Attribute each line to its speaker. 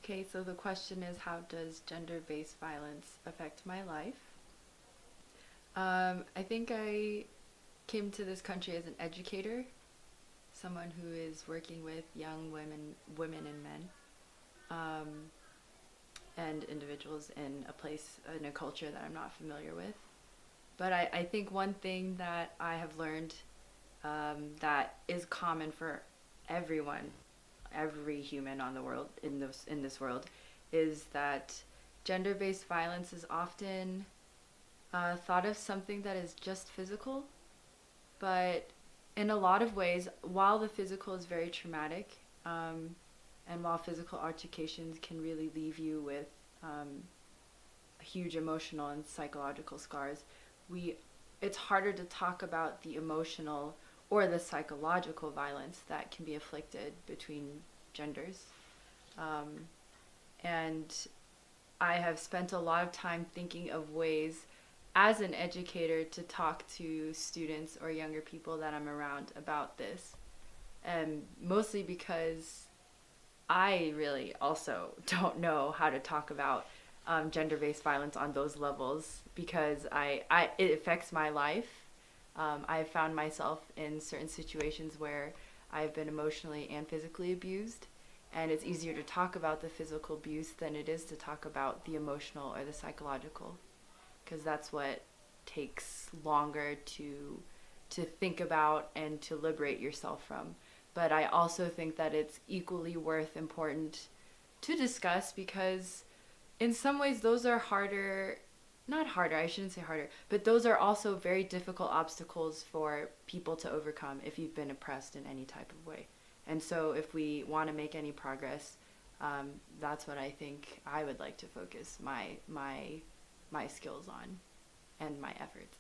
Speaker 1: Okay, so the question is, how does gender-based violence affect my life? I think I came to this country as an educator, someone who is working with young women and men, um, and individuals in a place, in a culture that I'm not familiar with. But I think one thing that I have learned that is common for everyone, every human on the world in this world, is that gender-based violence is often thought of something that is just physical, but in a lot of ways, while the physical is very traumatic, and while physical altercations can really leave you with huge emotional and psychological scars, we it's harder to talk about the emotional or the psychological violence that can be inflicted between genders. Um, and I have spent a lot of time thinking of ways as an educator to talk to students or younger people that I'm around about this. And mostly because I really also don't know how to talk about gender-based violence on those levels because it affects my life. I've found myself in certain situations where I've been emotionally and physically abused, and it's easier to talk about the physical abuse than it is to talk about the emotional or the psychological, because that's what takes longer to think about and to liberate yourself from. But I also think that it's equally worth important to discuss because in some ways those are harder, not harder, I shouldn't say harder, but those are also very difficult obstacles for people to overcome if you've been oppressed in any type of way. And so if we want to make any progress, that's what I think I would like to focus my skills on and my efforts.